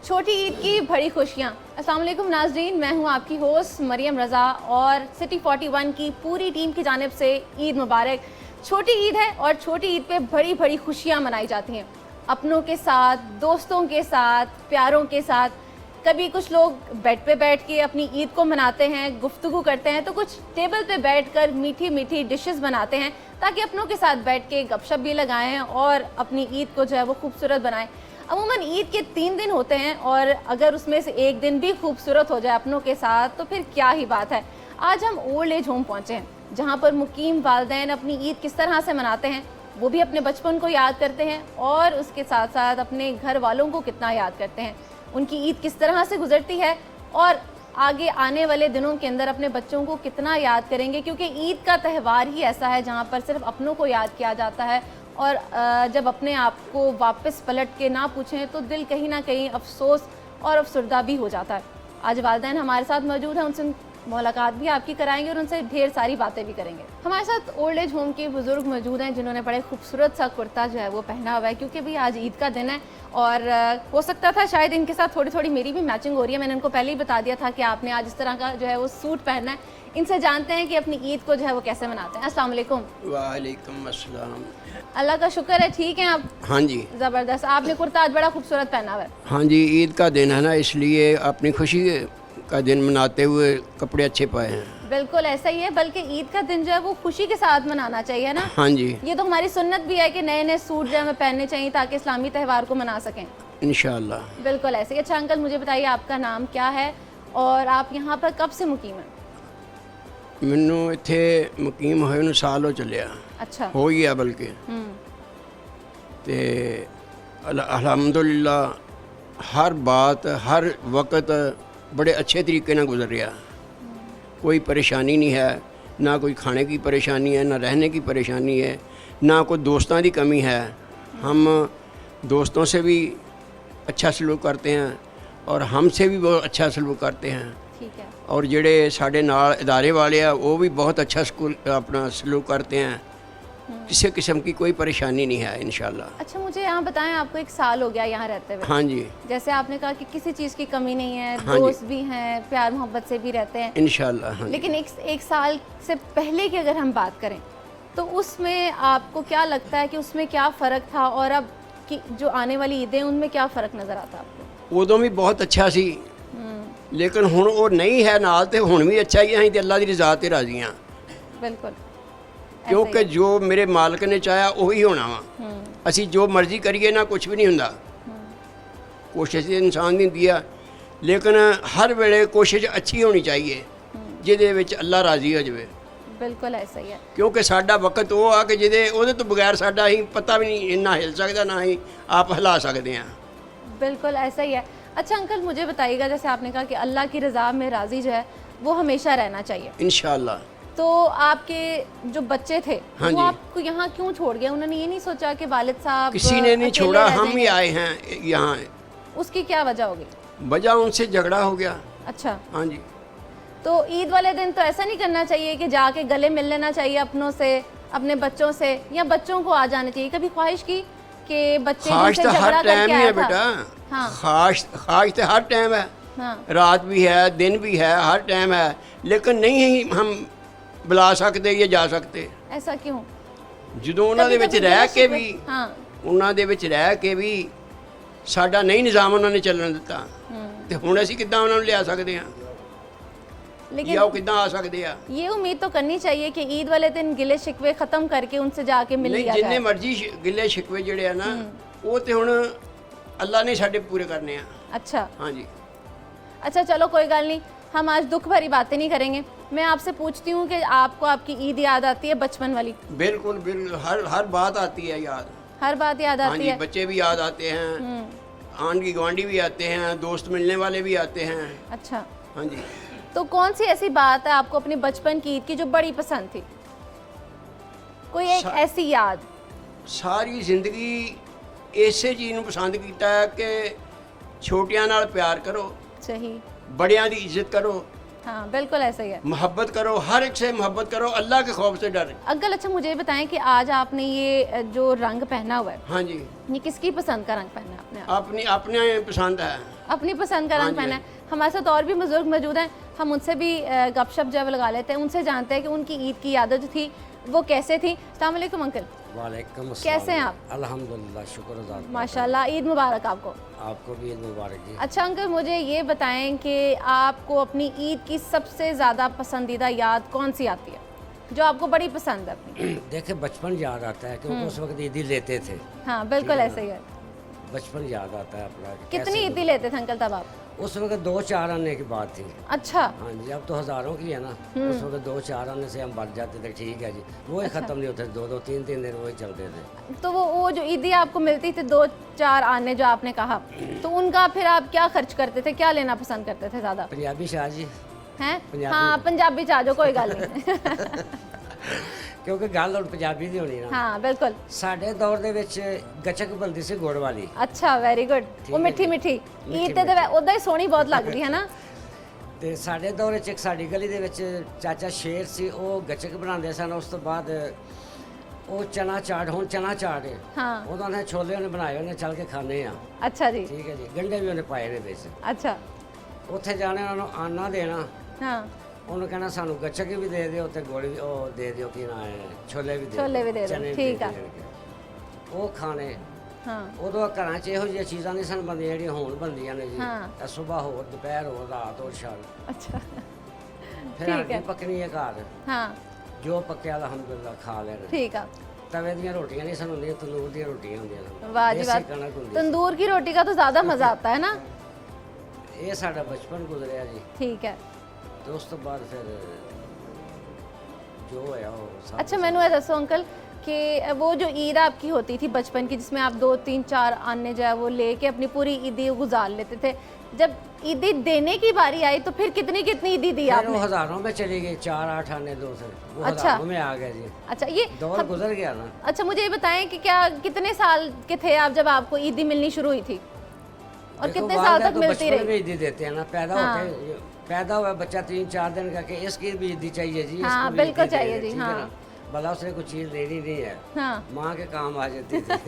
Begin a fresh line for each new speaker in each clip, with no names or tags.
छोटी ईद की बड़ी खुशियाँ। अस्सलाम वालेकुम नाज़रीन, मैं हूँ आपकी होस्ट मरियम रज़ा और सिटी 41 की पूरी टीम की जानिब से ईद मुबारक। छोटी ईद है और छोटी ईद पे बड़ी बड़ी खुशियाँ मनाई जाती हैं, अपनों के साथ, दोस्तों के साथ, प्यारों के साथ। कभी कुछ लोग बेड पे बैठ के अपनी ईद को मनाते हैं, गुफ्तगू करते हैं, तो कुछ टेबल पे बैठकर मीठी मीठी डिशेस बनाते हैं ताकि अपनों के साथ बैठ के गपशप भी लगाएं और अपनी ईद को जो है वो खूबसूरत बनाएं। अमूमन ईद के 3 दिन होते हैं और अगर उसमें से एक दिन भी खूबसूरत हो जाए अपनों के साथ तो फिर क्या ही बात है। आज हम ओल्ड एज होम पहुँचे हैं जहाँ पर मुकीम वालिदैन अपनी ईद किस तरह से मनाते हैं, वो भी अपने बचपन को याद करते हैं और उसके साथ साथ अपने घर वालों को कितना याद करते हैं, उनकी ईद किस तरह से गुजरती है और आगे आने वाले दिनों के अंदर अपने बच्चों को कितना याद करेंगे, क्योंकि ईद का त्यौहार ही ऐसा है जहाँ पर सिर्फ अपनों को याद किया जाता है और जब अपने आप को वापस पलट के ना पूछें तो दिल कहीं ना कहीं अफसोस और अफसरदा भी हो जाता है। आज वालिदैन हमारे साथ मौजूद हैं, उनसे मुलाकात भी आपकी कराएंगे और उनसे ढेर सारी बातें भी करेंगे। हमारे साथ ओल्ड एज होम के बुज़ुर्ग मौजूद हैं जिन्होंने बड़े खूबसूरत सा कुर्ता जो है वो पहना हुआ है, क्योंकि भी आज ईद का दिन है और हो सकता था शायद इनके साथ थोड़ी थोड़ी मेरी भी मैचिंग हो रही है। मैंने इनको पहले ही बता दिया था कि आपने आज इस तरह का जो है वो सूट पहनना है। इनसे जानते हैं कि अपनी ईद को जो है वो कैसे मनाते हैं। अस्सलाम वालेकुम।
वालेकुम अस्सलाम।
अल्लाह का शुक्र है, ठीक हैं आप?
हाँ जी।
ज़बरदस्त, आपने कुर्ता आज बड़ा खूबसूरत पहना हुआ है।
हाँ जी, ईद का दिन है ना, इसलिए अपनी खुशी का दिन मनाते हुए कपड़े अच्छे पाए हैं।
बिल्कुल ऐसा ही है, बल्कि ईद का दिन जो है वो खुशी के साथ मनाना चाहिए ना।
हाँ जी,
ये तो हमारी सुन्नत भी है कि नए नए सूट जो है हमें पहनने चाहिए ताकि इस्लामी त्यौहार को मना सकें।
इंशाअल्लाह।
बिल्कुल ऐसे ही। अच्छा अंकल, मुझे बताइए आपका नाम क्या है और आप यहाँ पर कब से मुकीम हैं?
मैनू इत्थे मुकीम होए नूं साल हो चलिया,
अच्छा।
हो गया बल्कि। ते अल्हम्दुलिल्लाह हर बात हर वक्त बड़े अच्छे तरीके ना गुजर रहा। कोई परेशानी नहीं है, ना कोई खाने की परेशानी है, ना रहने की परेशानी है, ना कोई दोस्तों की कमी है। हम दोस्तों से भी अच्छा सलूक करते हैं और हमसे भी बहुत अच्छा सलूक करते हैं।
ठीक है।
और जेड़े साढ़े नाल इदारे वाले हैं वो भी बहुत अच्छा स्कूल अपना सलूक करते हैं। किसी किस्म की कोई परेशानी नहीं है इंशाल्लाह।
अच्छा मुझे यहाँ बताएं, आपको 1 साल हो गया यहाँ रहते हुए।
हाँ जी।
जैसे आपने कहा कि किसी चीज़ की कमी नहीं है,
हाँ
दोस्त भी हैं, प्यार मोहब्बत से भी रहते हैं
इंशाल्लाह। हाँ जी।
लेकिन एक साल से पहले की अगर हम बात करें तो उसमें आपको क्या लगता है कि उसमें क्या फ़र्क था और अब की जो आने वाली ईदें उनमें क्या फ़र्क नज़र आता है आपको?
उदों भी बहुत अच्छा सी, लेकिन हुण वो नहीं है नाल, ते हुण भी अच्छा ही है। ते अल्लाह दी रज़ा ते राज़ी हां,
बिल्कुल।
क्योंकि जो मेरे मालिक ने चाहा वही होना वा। असी जो मर्जी करिए ना कुछ भी नहीं हुंदा। कोशिश इंसान दी हुंदी है, लेकिन हर वेले कोशिश अच्छी होनी चाहिए जिहदे विच अल्लाह राज़ी हो जाए।
बिल्कुल ऐसा ही है।
क्योंकि साडा वक्त वो आ कि जिहदे ओहदे तो बगैर साडा ही पता भी नहीं ना हिल सकदा, ना ही आप हिला सकते हैं।
बिल्कुल ऐसा ही है। अच्छा अंकल मुझे बताइएगा, जैसे आपने कहा कि अल्लाह की रज़ा में राज़ी जो है वो हमेशा रहना चाहिए,
इंशाअल्लाह।
तो आपके जो बच्चे थे
हाँ
वो
जी।
आपको यहाँ क्यों छोड़ गए? उन्होंने ये नहीं सोचा कि वालिद साहब
किसी ने नहीं
अकेले
छोड़ा,
रह
हम ही
जाएंगे?
आए हैं यहाँ।
उसकी क्या वजह होगी?
वजह उनसे झगड़ा हो गया।
अच्छा,
हाँ जी।
तो ईद वाले दिन तो ऐसा नहीं करना चाहिए कि जाके गले मिल लेना चाहिए अपनों से, अपने बच्चों से, या बच्चों को आ जाना चाहिए? कभी ख्वाहिश की कि बच्चे
खाश
जिनसे
तो हर
झगड़ा
टाइम
करके
ही
आया
है
था?
बेटा।
हाँ।
खाश तो हर टाइम है।
हाँ।
रात भी है, दिन भी है, हर टाइम है, लेकिन नहीं ही हम बुला सकते या जा सकते।
ऐसा क्यों?
ਜਦੋਂ ਉਹਨਾਂ ਦੇ ਵਿੱਚ
कभी-कभी
ਰਹਿ ਕੇ
गिले
भी
शिकवे- हाँ।
ਉਹਨਾਂ ਦੇ ਵਿੱਚ ਰਹਿ ਕੇ ਵੀ ਸਾਡਾ ਨਹੀਂ ਨਿਜ਼ਾਮ ਉਹਨਾਂ ਨੇ ਚੱਲਣ ਦਿੱਤਾ, ਤੇ ਹੁਣ ਅਸੀਂ ਕਿੱਦਾਂ ਉਹਨਾਂ ਨੂੰ ਲਿਆ ਸਕਦੇ ਹਾਂ
लेकिन
ਜਾਂ ਉਹ ਕਿੱਦਾਂ ਆ ਸਕਦੇ ਆ?
ये उम्मीद तो करनी चाहिए कि ईद वाले दिन गिले शिकवे ख़त्म करके उनसे जाके मिल
ਨਹੀਂ,
लिया
ਜਿੰਨੇ
जाए।
ਮਰਜ਼ੀ ਗਿੱਲੇ ਸ਼ਿਕਵੇ ਜਿਹੜੇ ਆ ਨਾ ਉਹ ਤੇ ਹੁਣ ਅੱਲਾ ਨੇ ਸਾਡੇ ਪੂਰੇ ਕਰਨੇ ਆ।
अच्छा
हाँ जी।
अच्छा, चलो कोई गल नहीं, हम आज दुख भरी बातें नहीं करेंगे। मैं आपसे पूछती हूँ कि आपको आपकी ईद याद आती है बचपन वाली?
बिल्कुल बिल्कुल, हर बात आती है याद।
हर बात याद
हाँ
आती
जी,
है?
बच्चे भी याद आते हैं, आंढी गुआंढी भी आते हैं, दोस्त मिलने वाले भी आते हैं।
अच्छा,
हाँ जी।
तो कौन सी ऐसी बात है आपको अपने बचपन की ईद की जो बड़ी पसंद थी? कोई एक ऐसी याद?
सारी जिंदगी इसे चीज़ ਨੂੰ पसंद किया है कि छोटियां नाल प्यार करो,
सही।
बड़ियां दी इज्जत करो,
हाँ बिल्कुल ऐसा ही है।
मोहब्बत करो, हर एक से मोहब्बत करो, अल्लाह के खौफ से डरे।
अंकल अच्छा मुझे ये बताएं कि आज आपने ये जो रंग पहना हुआ है,
हाँ जी,
ये किसकी पसंद का रंग पहना है आपने?
अपनी अपने पसंद है।
अपनी पसंद का
हाँ
रंग
जी।
पहना है। हमारे साथ और भी बुजुर्ग मौजूद हैं, हम उनसे भी गपशप जो है वो लगा लेते हैं, उनसे जानते हैं कि उनकी ईद की आदत जो थी वो कैसे थी। अस्सलाम वालेकुम अंकल,
वालेकुम अस्सलाम।
कैसे हैं आप?
अल्हम्दुलिल्लाह, शुक्र अदा।
माशाल्लाह, ईद मुबारक आपको।
आपको भी ईद मुबारक जी।
अच्छा अंकल मुझे ये बताएं कि आपको अपनी ईद की सबसे ज़्यादा पसंदीदा याद कौन सी आती है, जो आपको बड़ी पसंद है अपनी?
देखिए बचपन याद आता है क्योंकि उस वक्त ईदी लेते थे।
हाँ बिल्कुल ऐसे ही है।
बचपन याद आता है अपना।
कितनी ईदी लेते थे अंकल तब आप?
उस वक्त 2-4 आने की बात थी।
अच्छा
हाँ जी, अब तो हज़ारों की है ना। उस वक्त 2-4 आने से हम बच जाते थे, ठीक है जी। वो ही ख़त्म नहीं होते, 2-2 3-3 दिन वही चलते थे।
तो वो जो ईदी आपको मिलती थी 2-4 आने जो आपने कहा, तो उनका फिर आप क्या खर्च करते थे, क्या लेना पसंद करते थे ज़्यादा?
पंजाबी शाह जी,
हैं?
पंजाबी।
हाँ पंजाबी चाह जो कोई गल नहीं।
क्योंकि गल ਹੁਣ ਪੰਜਾਬੀ ਦੀ ਹੋਣੀ ਨਾ।
हाँ बिल्कुल।
ਸਾਡੇ ਦੌਰ ਦੇ ਵਿੱਚ ਗੱਚਕ ਬਣਦੀ ਸੀ ਗੁੜ ਵਾਲੀ।
अच्छा वेरी गुड। वो
है
मिठी
जी।
मिठी
मिठी
ईद ते उदा ही सोहनी बहुत लगदी है ना।
ਤੇ ਸਾਡੇ ਦੌਰ ਵਿੱਚ ਇੱਕ ਸਾਡੀ ਗਲੀ ਦੇ ਵਿੱਚ ਚਾਚਾ ਸ਼ੇਰ ਸੀ, ਉਹ ਗੱਚਕ ਬਣਾਉਂਦੇ ਸਨ। ਉਸ ਤੋਂ ਬਾਅਦ ਉਹ ਚਨਾ ਚਾਟ, ਹੁਣ ਚਨਾ ਚਾਟ ਹੈ,
हाँ
ਉਹਨਾਂ ਨੇ ਛੋਲੇ ਉਹਨੇ ਬਣਾਏ, ਉਹਨੇ ਚੱਲ ਕੇ ਖਾਣੇ ਆ।
अच्छा जी।
ਠੀਕ ਹੈ ਜੀ, ਗੰਢੇ ਵੀ ਉਹਨੇ ਪਾਏ ਨੇ ਵਿੱਚ।
अच्छा
ਉੱਥੇ ਜਾਣੇ ਉਹਨਾਂ ਨੂੰ ਆਨਾ ਦੇਣਾ,
हाँ
ਉਹਨੂੰ ਕਹਿਣਾ ਸਾਨੂੰ ਗੱਚਕ ਵੀ ਦੇ ਦਿਓ ਤੇ ਗੁੜ ਵੀ ਉਹ ਦੇ ਦਿਓ, ਕੀ ਨਾ ਹੈ, ਛੋਲੇ ਵੀ ਦੇ
ਛੋਲੇ ਵੀ ਦੇ ਦਿਓ,
ਚਨੇ ਵੀ
ਠੀਕ ਆ।
ਦੇਣਗੇ। ਉਹ ਖਾਣੇ।
हाँ
ਉਦੋਂ ਘਰਾਂ 'ਚ ਇਹੋ ਜਿਹੀਆਂ ਚੀਜ਼ਾਂ ਨਹੀਂ ਸਨ ਬਣਦੀਆਂ ਜਿਹੜੀਆਂ ਹੁਣ ਬਣਦੀਆਂ ਨੇ ਜੀ।
ਹਾਂ।
ਸਵੇਰ ਹੋਰ, ਦੁਪਹਿਰ ਹੋਰ, ਰਾਤ ਹੋਰ, ਸ਼ਾਮ।
अच्छा
ਫਿਰ
ਠੀਕ
ਹੱਡੀ
ਹੈ।
ਪੱਕਣੀ ਹੈ ਘਰ,
हाँ
ਜੋ ਪੱਕਿਆ ਅਲਹਮਦੁਲਿਲਾ ਖਾ ਲੈਣਾ।
ठीक है।
तवे ਦੀਆਂ ਰੋਟੀਆਂ ਨਹੀਂ ਸਨ ਹੁੰਦੀਆਂ, ਤੰਦੂਰ ਦੀਆਂ ਰੋਟੀਆਂ ਹੁੰਦੀਆਂ ਸਨ।
वाह जी
ਦੇਸੀ
वाह।
ਕਣਕ ਹੁੰਦੀ ਸੀ।
तंदूर की रोटी का तो ज़्यादा मज़ा आता है ना।
ਇਹ ਸਾਡਾ ਬਚਪਨ ਗੁਜ਼ਰਿਆ ਜੀ।
ठीक है।
ਤੇ ਉਸ ਤੋਂ ਬਾਅਦ ਫਿਰ ਜੋ ਹੋਇਆ ਉਹ ਸਭ
अच्छा मैनू ये दसो अंकल कि वो जो ईद आपकी होती थी बचपन की, जिसमें आप 2-3-4 आने जो है वो लेके अपनी पूरी ईदी गुजार लेते थे, जब ईदी देने की बारी आई तो फिर कितनी कितनी ईदी दी
फिर वो
आपने?
हज़ारों में चली गई, 4-8 आने, 2 से वो
अच्छा।
हज़ारों में आ गए जी।
अच्छा ये
दौर गुजर गया ना।
अच्छा मुझे ये बताएं कि क्या कितने साल के थे आप जब आपको ईदी मिलनी शुरू हुई थी, और
देखो,
कितने साल
वालिदैन
तक
तो
मिलती
बचपन में
रही?
ईदी देते हैं ना। पैदा हुआ बच्चा 3-4 दिन का कि इसकी भी ईदी चाहिए जी,
हाँ,
इसको भी
बिल्कुल
ईदी
चाहिए
दे,
जी,
ठीक है
हाँ।
ना। भला उसने कुछ चीज़ लेनी नहीं है,
हाँ
माँ के काम आ जाती थी।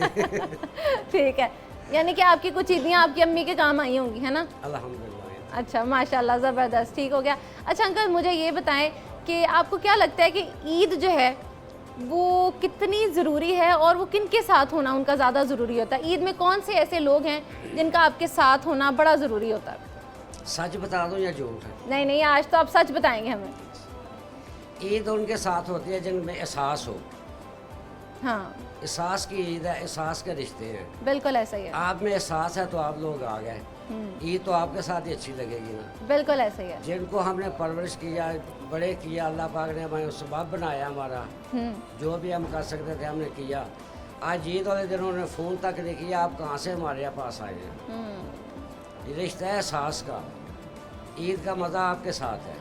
ठीक है, यानी कि आपकी कुछ ईदियाँ आपकी अम्मी के काम आई होंगी है ना।
अल्हम्दुलिल्लाह।
अच्छा माशाल्लाह, ज़बरदस्त, ठीक हो गया। अच्छा अंकल मुझे ये बताएं कि आपको क्या लगता है कि ईद जो है वो कितनी ज़रूरी है, और वो किन के साथ होना उनका ज़्यादा ज़रूरी होता है? ईद में कौन से ऐसे लोग हैं जिनका आपके साथ होना बड़ा ज़रूरी होता है?
सच बता दूं या झूठ?
नहीं नहीं, आज तो आप सच बताएंगे हमें।
ईद उनके साथ होती है जिनमें एहसास हो।
हाँ
एहसास की ईद है, एहसास के रिश्ते हैं।
बिल्कुल ऐसा ही है।
आप में एहसास है तो आप लोग आ गए। ईद तो आपके साथ ही अच्छी लगेगी ना।
बिल्कुल ऐसा ही है।
जिनको हमने परवरिश किया, बड़े किया, अल्लाह पाक ने हमें सबब बनाया हमारा, जो भी हम कर सकते थे हमने किया। आज ईद वाले दिन उन्होंने फ़ोन तक नहीं किया, आप कहाँ से हमारे पास आए हैं। ये रिश्ता है एहसास का। ईद का मज़ा आपके साथ है।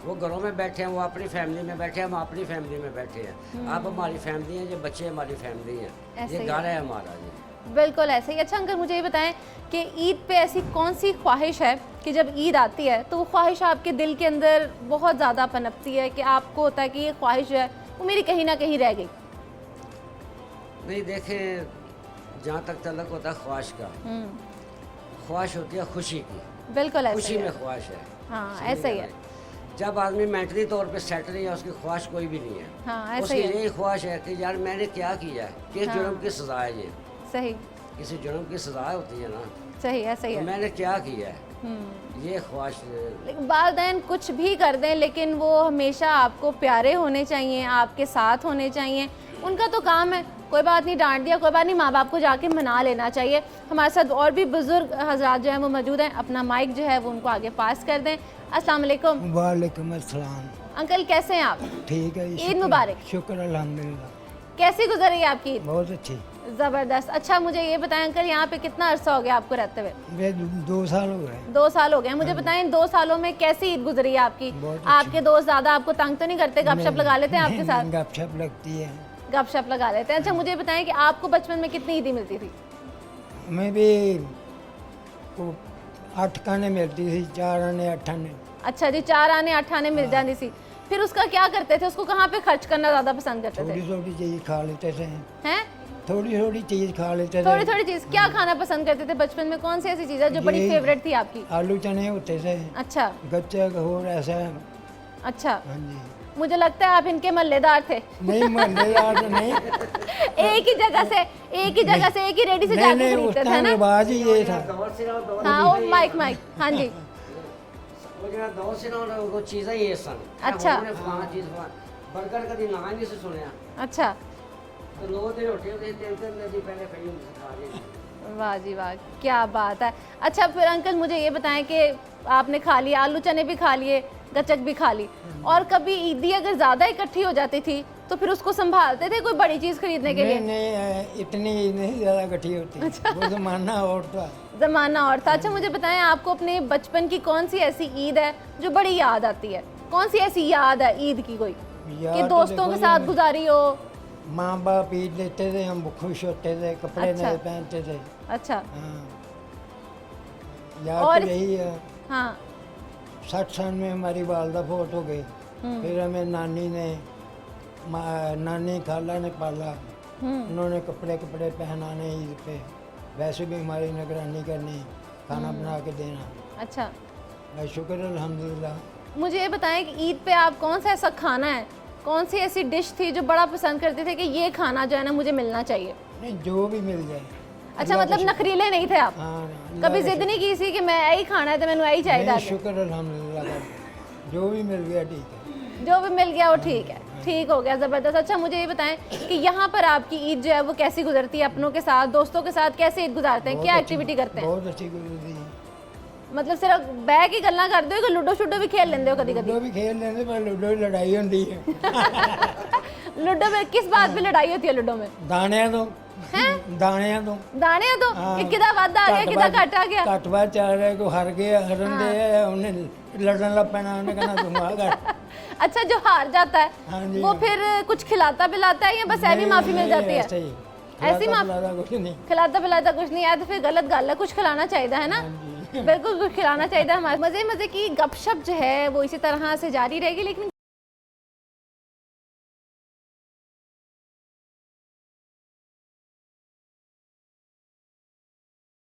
वो घरों में बैठे हैं, वो अपनी फैमिली में बैठे हैं, हम अपनी फैमिली में बैठे हैं। आप हमारी फैमिली हैं, ये बच्चे हमारी फैमिली हैं,
ऐसे
ये
ही
घर है हमारा जी।
बिल्कुल ऐसे ही। अच्छा अंकल मुझे ये बताएं कि ईद पे ऐसी कौन सी ख्वाहिश है कि जब ईद आती है तो वो ख्वाहिश आपके दिल के अंदर बहुत ज़्यादा पनपती है कि आपको होता है कि ये ख्वाहिश जो है वो मेरी कहीं ना कहीं रह गई?
नहीं देखें, जहाँ तक तलक होता है ख्वाहिश का, ख्वाहिश होती है खुशी की।
बिल्कुल ऐसे
खुशी
ही
में
है।
ख्वाहिश है।
हाँ
समझ
ऐसे ही
गए?
है।
जब आदमी मेंटली तौर पे सेट नहीं है, उसकी ख्वाहिश कोई भी नहीं है।
हाँ ऐसे
उसकी
ही है।
यही ख्वाहिश है कि यार मैंने क्या किया है, किस
हाँ।
जुर्म की सजा है ये।
सही
किसी जुर्म की सजा होती है ना,
सही ऐसे ही
तो
है।
मैंने क्या किया है, ये ख्वाहिश।
लेकिन वालिदैन कुछ भी कर दें लेकिन वो हमेशा आपको प्यारे होने चाहिए, आपके साथ होने चाहिए। उनका तो काम है, कोई बात नहीं, डांट दिया कोई बात नहीं, माँ बाप को जाके मना लेना चाहिए। हमारे साथ और भी बुजुर्ग हजरात जो हैं वो मौजूद हैं, अपना माइक जो है वो उनको आगे पास कर दें। अस्सलाम वालेकुम
वालेकुम अस्सलाम।
अंकल, कैसे हैं आप?
ठीक है,
ईद
शुक्र-
मुबारक।
शुक्र अल्हम्दुलिल्लाह,
कैसी गुजर रही है आपकी ईद?
बहुत अच्छी।
ज़बरदस्त। अच्छा मुझे ये बताएं अंकल, यहाँ पे कितना अरसा हो गया आपको रहते हुए?
वे 2 साल हो गए।
2 साल हो गए। मुझे बताएं इन 2 सालों में कैसी ईद गुजरी है आपकी?
बहुत अच्छी।
आपके दोस्त ज़्यादा आपको तंग तो नहीं करते? गपशप लगा लेते हैं आपके साथ?
गपशप लगती है।
गपशप लगा लेते हैं। अच्छा मुझे बताएं कि आपको बचपन में कितनी ईदी मिलती थी?
हमें भी वो 8 खाने मिलती थी, 4 आने 8 आने।
अच्छा जी, 4 आने 8 आने मिल जाती थी। फिर उसका क्या करते थे, उसको कहाँ पे खर्च करना ज़्यादा पसंद करते थे?
थोड़ी थोड़ी चीज़ खा लेते थे,
हैं?
थोड़ी थोड़ी चीज़ खा लेते थे।
थोड़ी थोड़ी चीज़ क्या खाना पसंद करते थे बचपन में? कौन सी ऐसी चीज़ है जो बड़ी
यही-
फेवरेट थी आपकी?
आलू चने होते थे,
अच्छा
गच्चे और ऐसा।
अच्छा,
हाँ जी।
मुझे लगता है आप इनके मल्लेदार थे।
नहीं मल्लेदार तो नहीं,
एक ही जगह से एक ही रेडी से
नहीं
जाके
नहीं,
खरीदते
उस
थे
टाइम
ना?
रिवाज ही ये था।
दौर से ना दौर
हाँ, वो माइक हाँ जी।
वो जरा दौर से ना वो चीज़ें ये सन।
अच्छा।
हमने फलाना चीज़ बर्गर कभी ना नहीं से सुनया।
अच्छा,
तो लोग दे रोटी दे तेल नदी पहले कहीं खा रहे।
वाह जी वाह, क्या बात है। अच्छा फिर अंकल मुझे ये बताएं कि आपने खा लिया, आलू चने भी खा लिए, गचक भी खा ली, और कभी ईदी अगर ज़्यादा इकट्ठी हो जाती थी तो फिर उसको संभालते थे कोई बड़ी चीज़ खरीदने के
नहीं
लिए?
नहीं, इतनी नहीं ज़्यादा इकट्ठी होती, वो ज़माना और था।
ज़माना और था। अच्छा मुझे बताएं, आपको अपने बचपन की कौन सी ऐसी ईद है जो बड़ी याद आती है? कौन सी ऐसी याद है ईद की कोई
याद
कि
तो
दोस्तों
देखो
के
जी,
साथ गुजारी हो?
माँ बाप ईद लेते थे, हम खुश होते थे, कपड़े
अच्छा।
नए पहनते थे।
अच्छा,
हाँ, याद
और
तो यही है।
हाँ
60 साल में हमारी वालदा फोत हो गई, फिर हमें नानी खाला ने पाला, उन्होंने कपड़े पहनाने ईद पे, वैसे भी हमारी निगरानी करनी, खाना बना के देना।
अच्छा,
बस शुक्र अल्हम्दुलिल्लाह।
मुझे ये बताएं कि ईद पे आप कौन सा ऐसा खाना है, कौन सी ऐसी डिश थी जो बड़ा पसंद करते थे कि ये खाना जो है ना मुझे मिलना चाहिए?
नहीं, जो भी मिल जाए।
अच्छा,
अल्लाह का
मतलब
शुक्र।
नखरीले नहीं थे आप?
हाँ, अल्लाह
कभी
का
जिद
शुक्र।
नहीं की सी कि मैं यही खाना है तो मैंने यही चाहिए?
नहीं, शुक्र अल्हम्दुलिल्लाह का, जो भी मिल गया ठीक है।
जो भी मिल गया वो ठीक है, ठीक हो गया, ज़बरदस्त। अच्छा मुझे ये बताएं कि यहाँ पर आपकी ईद जो है वो कैसी गुजरती है? अपनों के साथ, दोस्तों के साथ कैसे ईद गुजारते हैं?
बहुत
क्या
अच्छी-
एक्टिविटी करते हैं?
बहुत अच्छी गुजरती है।
मतलब सिर्फ बैग ही गल्ला करते हो कि लूडो शुडो भी खेल लेंदे हो कभी कभी?
लूडो भी खेल लेते, पर लूडो की लड़ाई होती है।
लूडो में किस बात पे लड़ाई होती है लूडो में?
दाने तो दाने तो
दाने तो कि किदा वादा आ गया किदा घट आ गया?
घट बात चल रहा है, को हर गया, हरन दे उन्हें लड़न लग पैना, उन्हें कहना तुम आ गए।
अच्छा, जो हार जाता
हाँ
है
जी।
वो फिर कुछ खिलाता पिलाता है या बस ऐसी माफी मिल जाती है?
ऐसे ही
ऐसी
खिलाता
माफी?
पिलाता कुछ नहीं।
खिलाता पिलाता कुछ नहीं है तो फिर गलत गल है, कुछ खिलाना चाहिए है ना? बिल्कुल कुछ खिलाना चाहिए। हमारे मजे मजे की गपशप जो है वो इसी तरह से जारी रहेगी, लेकिन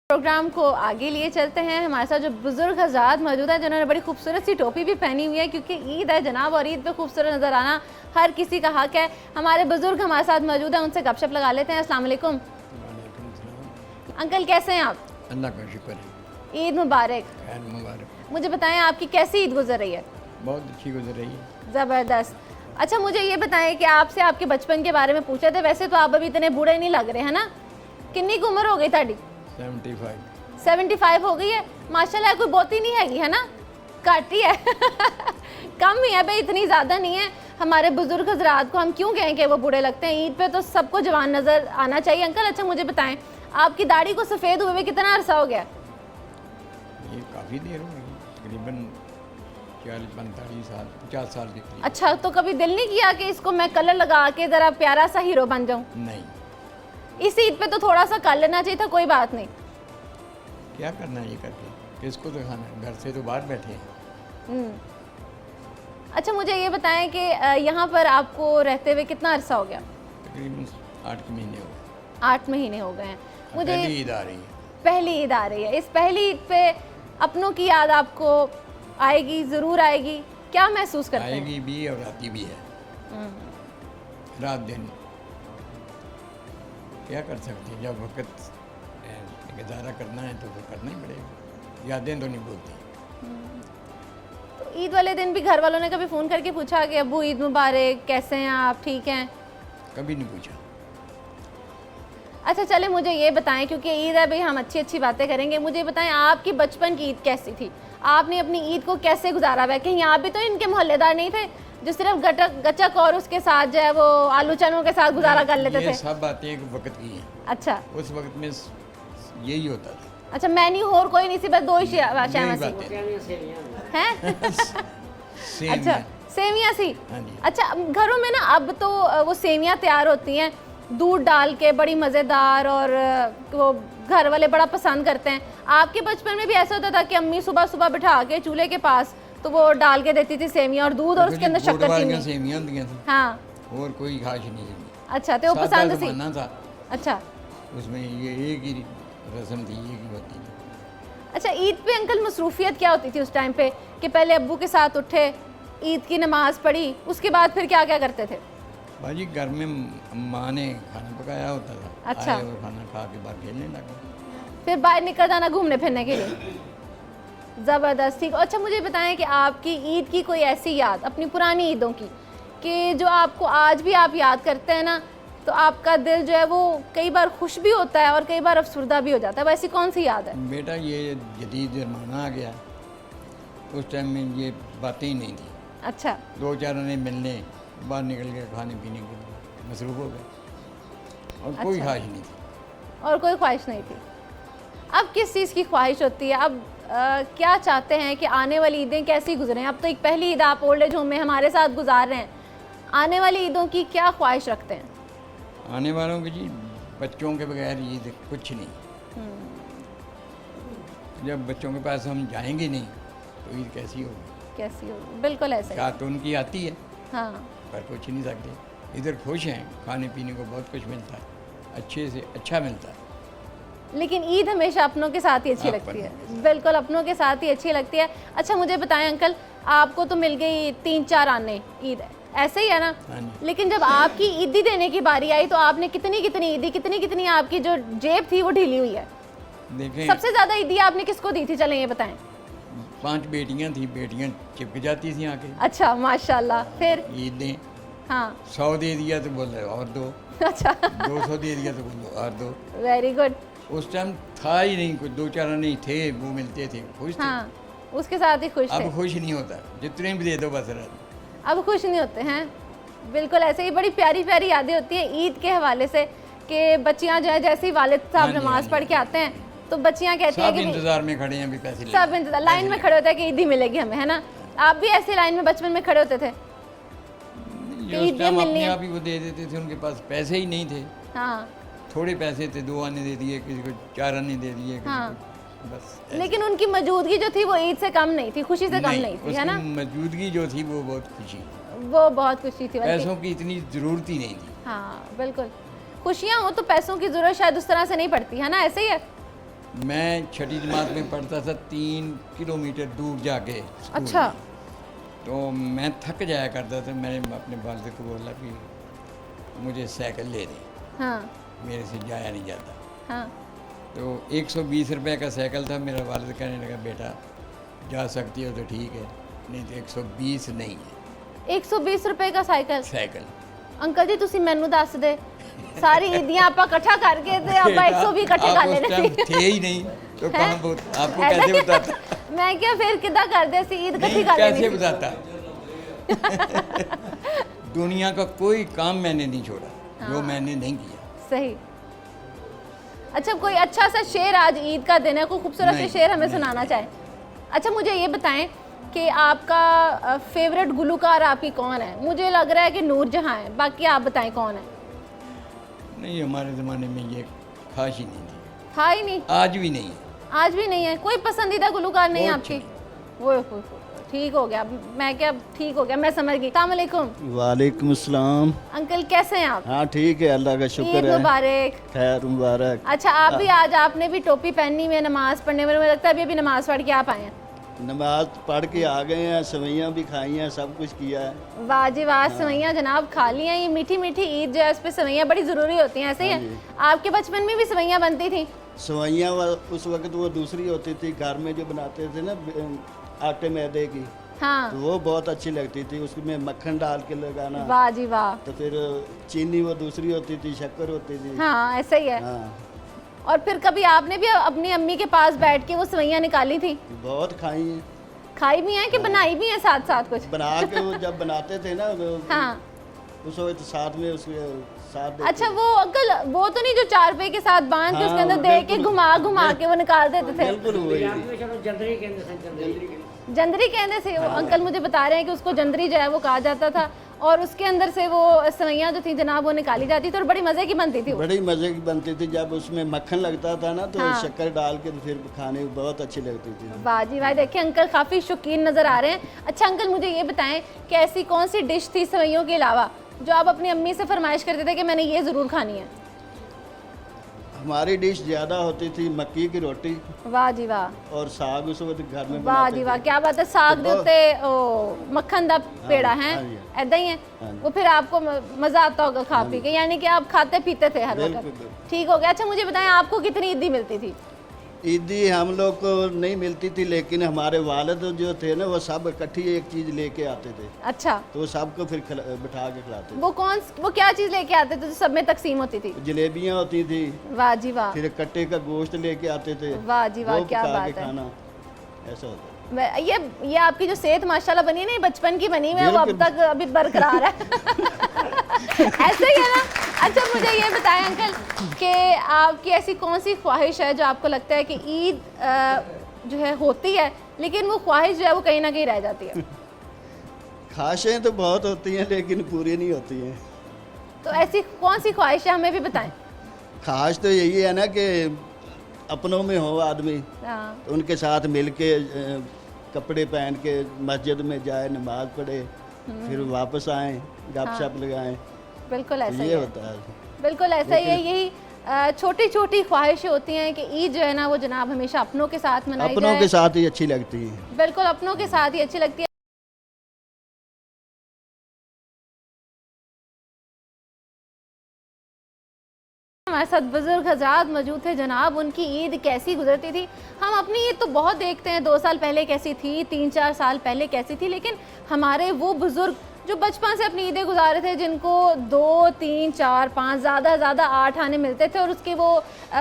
प्रोग्राम को आगे लिए चलते हैं। हमारे साथ जो बुजुर्ग हजरात मौजूद हैं जिन्होंने बड़ी खूबसूरत सी टोपी भी पहनी हुई है, क्योंकि ईद है जनाब और ईद पे खूबसूरत नज़र आना हर किसी का हक है। हमारे बुजुर्ग हमारे साथ मौजूद हैं, उनसे गपशप लगा लेते हैं। अस्सलाम वालेकुम अंकल, कैसे हैं आप?
अल्लाह का शुक्र है।
ईद मुबारक।
खैर मुबारक।
मुझे बताएं आपकी कैसी ईद गुजर रही है?
बहुत अच्छी गुजर रही है।
ज़बरदस्त। अच्छा मुझे ये बताएं कि आपसे आपके बचपन के बारे में पूछा था, वैसे तो आप अभी इतने बूढ़े नहीं लग रहे हैं ना? कितनी की उम्र हो गई ताड़ी?
75।
75 हो गई है, माशाल्लाह। कोई बहुती नहीं हैगी है ना, घट ही है। कम ही है भाई, इतनी ज़्यादा नहीं है। हमारे बुजुर्ग हजरात को हम क्यों कहें कि वो बूढ़े लगते हैं? ईद पे तो सबको जवान नज़र आना चाहिए। अंकल अच्छा मुझे बताएं, आपकी दाढ़ी को सफ़ेद हुए कितना अरसा हो गया?
ये काफ़ी देर हो गई, तकरीबन 40-45 साल, 50 साल के करीब।
अच्छा, तो कभी दिल नहीं किया कि इसको मैं कलर लगा के ज़रा प्यारा सा हीरो बन जाऊँ?
नहीं,
इस ईद पे तो थोड़ा सा कर लेना चाहिए था, कोई बात नहीं।
क्या करना ये करके, किसको दिखाना है? घर से तो बाहर बैठे हैं।
अच्छा मुझे ये बताएं कि यहाँ पर आपको रहते हुए कितना अरसा हो गया?
तकरीबन 8 महीने हो गए।
8 महीने हो गए हैं। मुझे
पहली ईद आ रही है।
पहली ईद आ रही है, इस पहली ईद पे अपनों की याद आपको आएगी, ज़रूर आएगी। क्या महसूस करते हैं?
आएगी भी और आती भी है, रात दिन। क्या कर सकते हैं, जब वक्त गुजारा करना है तो करना ही पड़ेगा। यादें तो नहीं भूलती।
तो ईद वाले दिन भी घर वालों ने कभी फ़ोन करके पूछा कि अब्बू ईद मुबारक, कैसे हैं आप, ठीक हैं?
कभी नहीं पूछा।
अच्छा चले मुझे ये बताएं, क्योंकि ईद है भाई, हम अच्छी अच्छी बातें करेंगे। मुझे ये बताएं आपकी बचपन की ईद कैसी थी? आपने अपनी ईद को कैसे गुजारा हुआ है? कहीं आप भी तो इनके मोहल्लेदार नहीं थे जो सिर्फ गचक और उसके साथ जो है वो आलू चनों के साथ गुजारा कर लेते
ये
थे?
सब बातें एक वक्त की हैं।
अच्छा
उस वक्त में यही होता था।
अच्छा, मेन्यू और कोई नहीं सी, बस दो ही शामा
यही
सी
बातें।
हैं?
सेम
अच्छा
है।
सेवियाँ सी।
हाँ जी।
अच्छा घरों में ना अब तो वो सेवियाँ तैयार होती हैं दूध डाल के, बड़ी मज़ेदार, और वो घर वाले बड़ा पसंद करते हैं। आपके बचपन में भी ऐसा होता था कि अम्मी सुबह सुबह बिठा के चूल्हे के पास तो वो डाल के देती थी सेमिया और दूध और उसके अंदर शक्कर चीनी।
सेमियां होंदियां थी
हाँ
और कोई खास नहीं थी।
अच्छा, तो वो
सादा
पसंद सी।
ज़माना था,
अच्छा
उसमें ये एक ही रस्म थी, एक ही होती थी।
अच्छा, ईद पे अंकल मसरूफियत क्या होती थी उस टाइम पे कि पहले अब्बू के साथ उठे, ईद की नमाज पढ़ी, उसके बाद फिर क्या क्या करते थे?
बाजी घर में माँ ने खाना पकाया होता था।
अच्छा।
आए और खाना खा के बाहर खेलने लगे।
फिर बाहर निकल जाना घूमने फिरने के लिए। ज़बरदस्त, ठीक। अच्छा मुझे बताएं कि आपकी ईद की कोई ऐसी याद अपनी पुरानी ईदों की कि जो आपको आज भी आप याद करते हैं ना तो आपका दिल जो है वो कई बार खुश भी होता है और कई बार अफसरदा भी हो जाता है, वैसी कौन सी याद है?
बेटा ये जदीद ज़माना आ गया, उस टाइम में ये बातें ही नहीं थी।
अच्छा,
दो चार ने मिलने बाहर निकल के खाने पीने के मसरूफ़ हो गए और कोई
अच्छा।
ख्वाहिश नहीं थी।
और कोई ख्वाहिश नहीं थी। अब किस चीज़ की ख्वाहिश होती है? अब क्या चाहते हैं कि आने वाली ईदें कैसी गुजरें? अब तो एक पहली ईद आप ओल्ड एज होम में हमारे साथ गुजार रहे हैं, आने वाली ईदों की क्या ख्वाहिश रखते हैं?
आने वालों की जी बच्चों के बगैर ईद कुछ नहीं। जब बच्चों के पास हम जाएंगे नहीं तो ईद कैसी होगी?
कैसी होगी? बिल्कुल ऐसा ही।
क्या तो उनकी आती है
हाँ,
पर कुछ नहीं सकते। इधर खुश हैं, खाने पीने को बहुत कुछ मिलता है, अच्छे से अच्छा मिलता है।
लेकिन ईद हमेशा अपनों के साथ ही अच्छी लगती है। बिल्कुल अपनों के साथ ही अच्छी लगती है। अच्छा मुझे बताएं अंकल, आपको तो मिल गई 3-4 आने ईद, ऐसे ही है ना?
हाँ जी।
लेकिन जब आपकी ईदी देने की बारी आई तो आपने कितनी ईदी, कितनी आपकी जो जेब थी वो ढीली हुई है?
देखें
सबसे ज़्यादा ईदी आपने किसको दी थी, चलें ये बताएं।
5 बेटियां थी, बेटियां चिपक जाती थी आके।
अच्छा माशाल्लाह। फिर?
ईद दें,
हाँ
100 दे दिया तो बोल रहे और दो,
अच्छा
200 दे दिया तो बोल और दो।
Very good.
उस टाइम था ही नहीं कुछ, 2-4 नहीं थे, वो मिलते थे, खुश थे।
हाँ उसके साथ ही खुश थे।
अब खुश नहीं होता, जितने भी दे दो बस रहता।
अब खुश नहीं होते हैं। बिल्कुल ऐसे ही बड़ी प्यारी प्यारी यादें होती हैं ईद के हवाले से कि बच्चियां जो है जैसे ही वालिद साहब
हाँ जी,
नमाज
हाँ जी।
पढ़ के आते हैं तो बच्चियां कहती हैं
सब
कि भी-
इंतजार में खड़े हैं अभी पैसे ले
सब इंतजार लाइन में खड़े होते हैं कि ईद ही मिलेगी हमें, है ना? आप भी ऐसी लाइन में बचपन में खड़े होते थे?
ये
ईद
उस टाइम
मिलनी
अपने
है।
आप ही वो दे देते थे, उनके पास पैसे ही नहीं थे।
हाँ
थोड़े पैसे थे, 2 आने दे दिए, किसी को 4 आने दे दिए, किसी
हाँ।
को बस।
लेकिन उनकी मौजूदगी जो थी वो ईद से कम नहीं थी, खुशी से कम नहीं थी, है ना?
उसकी मौजूदगी जो थी वो बहुत खुशी,
वो बहुत खुशी थी बल्कि।
पैसों की इतनी ज़रूरत ही नहीं थी।
हाँ बिल्कुल, खुशियाँ हो तो पैसों की ज़रूरत शायद उस तरह से नहीं पड़ती, है ना? ऐसे ही है।
मैं 6ठी जमात में पढ़ता था 3 किलोमीटर दूर जाके स्कूल
अच्छा।
में। तो मैं थक जाया करता था, मैंने अपने वालिद को बोला कि मुझे साइकिल ले दे,
हाँ
मेरे से जाया नहीं जाता।
हाँ
तो 120 रुपए का साइकिल था, मेरा वालिद कहने लगा बेटा जा सकती हो तो ठीक है, नहीं तो 120 नहीं है
120 रुपए का साइकिल।
साइकिल।
अंकल जी तुसी मैनू दस दे सारी ईदियां आपा इकट्ठा करके ते आपा 120 इकट्ठे
आप
कर
उस
लेने
टाइम
सी।
थे ही नहीं तो कहाँ आपको
ऐसे-
कैसे बताता?
मैं क्या फिर किदा कर दे सी ईद इकट्ठी
नहीं
कर
कैसे
लेनी सी।
बताता? दुनिया का कोई काम मैंने नहीं छोड़ा जो मैंने नहीं किया।
सही। अच्छा कोई अच्छा सा शेर, आज ईद का दिन है, कोई खूबसूरत से
नहीं,
शेर हमें
नहीं।
सुनाना चाहे? अच्छा मुझे ये बताएं कि आपका फेवरेट गुलूकार आपकी कौन है? मुझे लग रहा है कि नूर जहाँ है, बाकी आप बताएं कौन है?
नहीं हमारे ज़माने में ये खास ही नहीं थी,
था ही नहीं,
आज भी नहीं है।
आज भी नहीं है। कोई पसंदीदा गुलूकार नहीं है
बहुत
आपकी? वो ठीक हो गया, मैं क्या ठीक हो गया, मैं समझ गई। अस्सलाम वालेकुम
वालेकुम अस्सलाम।
अंकल, कैसे हैं आप?
हाँ ठीक है, अल्लाह का
ईद
शुक्र है।
मुबारक।
खैर मुबारक।
अच्छा आप भी आज आपने भी टोपी पहनी हुई है नमाज पढ़ने में, मुझे लगता है अभी अभी नमाज पढ़ के आप आए हैं।
नमाज पढ़ के आ गए हैं, सवैयाँ भी खाई हैं, सब कुछ किया है।
वाह जी वाह, सवैयाँ जनाब खा ली हैं। ये मीठी मीठी ईद जो है उस पर सवैयाँ बड़ी ज़रूरी होती हैं, ऐसे ही
हाँ
है?
जी।
आपके बचपन में भी सवैयाँ बनती थी?
सवैयाँ उस वक्त वो दूसरी होती थी, घर में जो बनाते थे ना आटे मैदे की,
हाँ
तो वो बहुत अच्छी लगती थी, उसमें मक्खन डाल के लगाना।
वाह जी वाह।
तो फिर चीनी वो दूसरी होती थी, शक्कर होती थी।
हाँ ऐसा ही है।
हाँ
और फिर कभी आपने भी अपनी अम्मी के पास बैठ के वो सवैयाँ निकाली थी?
बहुत खाई हैं,
खाई भी हैं कि बनाई भी हैं साथ साथ कुछ?
बना के वो जब बनाते थे ना
हाँ।
उस वक्त साथ में उसके साथ देते
अच्छा वो अंकल वो तो नहीं जो 4 रुपए के साथ बांध के उसके
हाँ,
अंदर दे के
बिल्कुल।
घुमा के वो निकाल देते थे?
बिल्कुल वही थी।
चलो जंदरी कहते हैं, जंदरी।
जंदरी कहने से वो अंकल मुझे बता रहे हैं कि उसको जंदरी जो है वो कहा जाता था। और उसके अंदर से वो सेवइयाँ जो थी जनाब वो निकाली जाती थी और बड़ी मज़े की बनती थी वो।
बड़ी मज़े की बनती थी। जब उसमें मक्खन लगता था ना तो
हाँ।
शक्कर डाल के तो फिर खाने में बहुत अच्छी लगती थी।
वाह जी वाह, देखिए अंकल काफ़ी शौकीन नज़र आ रहे हैं। अच्छा अंकल मुझे ये बताएं कि ऐसी कौन सी डिश थी सेवइयों के अलावा जो आप अपनी अम्मी से फरमाइश करते थे कि मैंने ये ज़रूर खानी है?
हमारी डिश ज़्यादा होती थी मक्की की रोटी
वाह जी वाह,
और साग उस वक्त घर में
वाह
बनाते
जी
थे।
वाह, क्या बात है। साग
तो
देते मक्खन दा पेड़ा है
हाँ जी।
ऐदा ही है।
हाँ जी।
वो फिर आपको मज़ा आता होगा खा पी के, यानी कि आप खाते पीते थे हर
बिल्कुल,
वक्त।
बिल्कुल।
ठीक हो गया। अच्छा मुझे बताएं आपको कितनी ईदी मिलती थी?
ईदी हम लोग को नहीं मिलती थी, लेकिन हमारे वालिद जो थे ना वो सब इकट्ठी एक चीज़ लेके आते थे,
अच्छा,
तो वो सबको फिर बिठा के खिलाते थे।
वो क्या चीज़ लेके आते थे जो सब में तकसीम होती थी?
जलेबियाँ होती थी,
वाह जी वाह,
फिर कट्टे का गोश्त लेके आते थे,
वाह जी वाह,
वो
क्या
पका के
बात है।
खाना, ऐसा होता।
ये आपकी जो सेहत माशाल्लाह बनी है ना, ये बचपन की बनी हुई है, वो अब
बिल्कुल।
तक अभी बरकरार है। ऐसे ही है ना। अच्छा मुझे ये बताएं अंकल कि आपकी ऐसी कौन सी ख्वाहिश है जो आपको लगता है कि ईद जो है होती है लेकिन वो ख्वाहिश जो है वो कहीं ना कहीं रह जाती है?
ख्वाहिशें तो बहुत होती हैं लेकिन पूरी नहीं होती हैं।
तो ऐसी कौन सी ख्वाहिश है हमें भी बताएं।
ख्वाहिश तो यही है ना कि अपनों में हो आदमी,
हाँ,
तो उनके साथ मिल के कपड़े पहन के मस्जिद में जाए, नमाज पढ़े, फिर वापस आएँ, गपशप लगाएं,
बिल्कुल ऐसा ही
ये
है।
होता है।
बिल्कुल ऐसा ही है। यही छोटी छोटी ख्वाहिशें होती हैं कि ईद जो है ना वो जनाब हमेशा अपनों के साथ मनाई
अपनों
जाए।
के साथ ही अच्छी लगती है।
बिल्कुल अपनों के साथ ही अच्छी लगती है। हमारे साथ बुजुर्ग हजरात मौजूद थे जनाब, उनकी ईद कैसी गुजरती थी। हम अपनी ईद तो बहुत देखते हैं, 2 साल पहले कैसी थी, 3-4 साल पहले कैसी थी, लेकिन हमारे वो बुजुर्ग जो बचपन से अपनी ईदें गुजारे थे, जिनको 2, 3, 4, 5 ज़्यादा 8 आने मिलते थे और उसके वो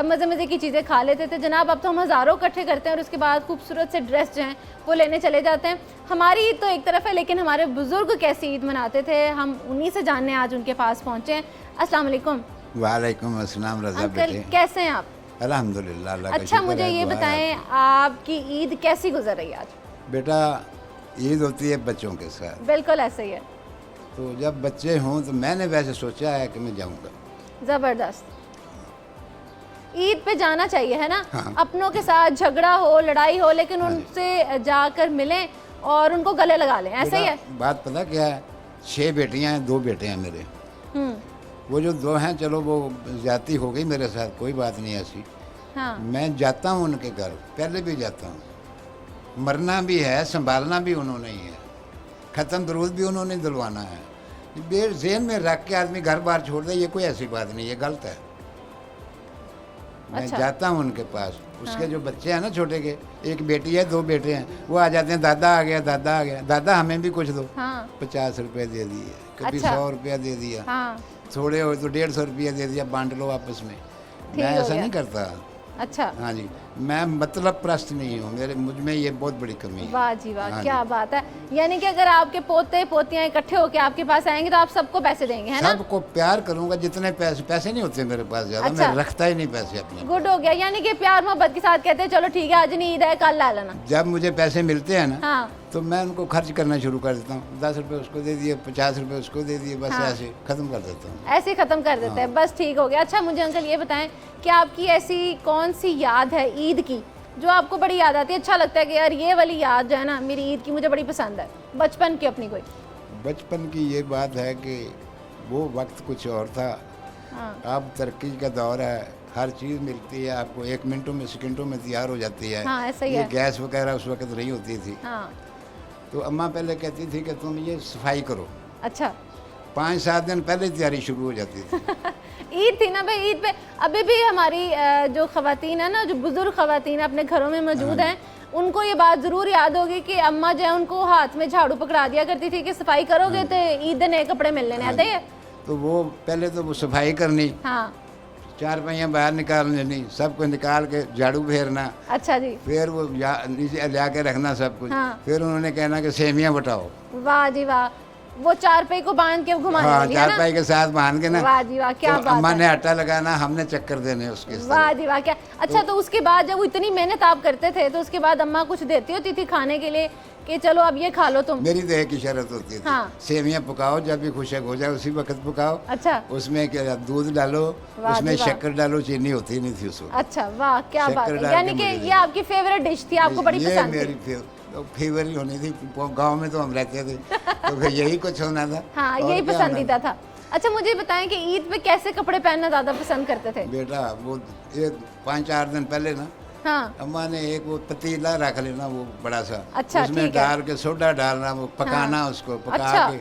मज़े मज़े की चीज़ें खा लेते थे जनाब, अब तो हम हज़ारों इकट्ठे करते हैं और उसके बाद खूबसूरत से ड्रेस जो हैं वो लेने चले जाते हैं। हमारी ईद तो एक तरफ है, लेकिन हमारे बुज़ुर्ग कैसी ईद मनाते थे हम उन्हीं से जानने आज उनके पास पहुँचे हैं। अस्सलाम वालेकुम
वालेकुम अस्सलाम रज़ा
अंकल,
बेटे।
कैसे हैं आप?
अल्हम्दुलिल्लाह अल्लाह का
अच्छा
शुक्र
मुझे
है,
ये
दुआ है
बताएं
आपकी।
आपकी ईद कैसी गुजर रही है आज?
बेटा ईद होती है बच्चों के साथ,
बिल्कुल ऐसे ही है,
तो जब बच्चे हों तो मैंने वैसे सोचा है कि मैं जाऊंगा।
ज़बरदस्त। ईद पे जाना चाहिए है ना।
हाँ।
अपनों के साथ झगड़ा हो लड़ाई हो लेकिन
हाँ जी।
उनसे जाकर मिलें और उनको गले लगा लें, ऐसे ही है।
बेटा, बात पता क्या है, 6 बेटियां हैं, 2 बेटे हैं मेरे।
हम्म,
वो जो 2 हैं चलो वो ज्यादती हो गई मेरे साथ, कोई बात नहीं ऐसी।
हाँ
मैं जाता हूँ उनके घर, पहले भी जाता हूँ, मरना भी है, संभालना भी उन्होंने ही है, ख़त्म दरूद भी उन्होंने दिलवाना है। बेर ज़हन में रख के आदमी घर बार छोड़ दे, ये कोई ऐसी बात नहीं, ये गलत है। मैं
अच्छा।
जाता हूँ उनके पास, उसके जो बच्चे हैं ना छोटे के, एक बेटी है 2 बेटे हैं, वो आ जाते हैं, दादा आ गया, दादा आ गया, दादा हमें भी कुछ दो।
हाँ
50 रुपये दे दिए, कभी
अच्छा।
100 रुपया दे दिया,
हाँ,
थोड़े हो तो 150 रुपया दे दिया, बांट लो आपस में।
ठीक
मैं
हो
ऐसा
गया।
नहीं करता।
अच्छा,
हाँ जी, मैं मतलब प्रस्त नहीं हूँ, मेरे मुझ में ये बहुत बड़ी कमी है।
वाह जी वाह,
हाँ
क्या
जी।
बात है। यानी कि अगर आपके पोते पोतियाँ इकट्ठे होकर आपके पास आएंगे तो आप सबको पैसे देंगे, है ना?
सबको प्यार करूंगा, जितने पैसे नहीं होते मेरे पास ज़्यादा,
अच्छा।
मैं रखता ही नहीं पैसे अपने।
गुड हो गया, यानी कि प्यार मोहब्बत के साथ कहते हैं चलो ठीक है आज नहीं ईद है कल ला लेना।
जब मुझे पैसे मिलते हैं ना
हाँ
तो मैं उनको खर्च करना शुरू कर देता हूँ, 10 रुपये उसको दे दिए, 50 रुपये उसको दे दिए, बस
हाँ।
ऐसे ख़त्म कर देता हूँ।
ऐसे ही ख़त्म कर देते हैं, बस ठीक हो गया। अच्छा मुझे अंकल ये बताएं कि आपकी ऐसी कौन सी याद है ईद की जो आपको बड़ी याद आती है, अच्छा लगता है कि यार ये वाली याद जो है ना मेरी ईद की मुझे बड़ी पसंद है, बचपन की अपनी कोई?
बचपन की ये बात है कि वो वक्त कुछ और था,
हाँ
अब तरक्की का दौर है, हर चीज़ मिलती है आपको, 1 मिनटों में सेकंडों में तैयार हो जाती है।
हाँ, ऐसा ही
ये
है।
गैस वगैरह उस वक्त नहीं होती थी,
हाँ
तो अम्मा पहले कहती थी कि तुम ये सफाई करो,
अच्छा
5-7 दिन पहले तैयारी शुरू हो जाती थी।
ईद थी ना भाई, ईद पे अभी भी हमारी जो खवातीन है ना, जो बुजुर्ग खवातीन अपने घरों में मौजूद हैं, उनको ये बात ज़रूर याद होगी कि अम्मा जो है उनको हाथ में झाड़ू पकड़ा दिया करती थी कि सफाई करोगे तो ईद नए कपड़े मिलने नहीं आते है।
तो वो पहले तो वो सफाई करनी,
हाँ
4 पहियाँ बाहर निकाल लेनी, सबको निकाल के झाड़ू फेरना,
अच्छा जी,
फिर वो नीचे ला के रखना सब कुछ।
हाँ।
फिर उन्होंने कहना कि सेमियाँ बटाओ।
वाह जी वाह, वो चारपाई को बांध के घुमाने
हाँ
वाली है ना?
चारपाई के साथ बांध के ना,
वाह जी वाह, क्या
तो
बात
अम्मा
है।
ने आटा लगाना, हमने चक्कर देने उसके इस तरह।
वाह जी वाह, क्या अच्छा। तो उसके बाद जब वो इतनी मेहनत आप करते थे तो उसके बाद अम्मा कुछ देती होती थी खाने के लिए कि चलो अब ये खा लो तुम?
मेरी तो एक ही शर्त होती थी,
हाँ।
सेवियां पकाओ, जब भी खुशक हो जाए उसी वक्त पकाओ,
अच्छा
उसमें क्या दूध डालो,
वाह
उसमें
जी वाह।
शक्कर डालो, चीनी होती नहीं थी उस वक्त।
अच्छा, वाह क्या बात
शक्कर
है।
डाल
यानी
के
कि
मुझे
ये
दे
आपकी फेवरेट डिश थी, आपको बड़ी
ये
पसंद
मेरी
थी?
फेवर ही होनी थी, गांव में तो हम रहते थे तो फिर यही कुछ होना था।
हाँ,
और
यही
क्या होना
पसंदीदा था। अच्छा मुझे बताएं कि ईद पे कैसे कपड़े पहनना ज़्यादा पसंद करते थे?
बेटा वो ये 5-4 दिन पहले ना
हाँ
अम्मा ने एक वो पतीला रख लेना, वो बड़ा सा,
अच्छा,
उसमें
ठीक है।
डाल के सोडा डालना, वो पकाना, उसको पका
अच्छा।
के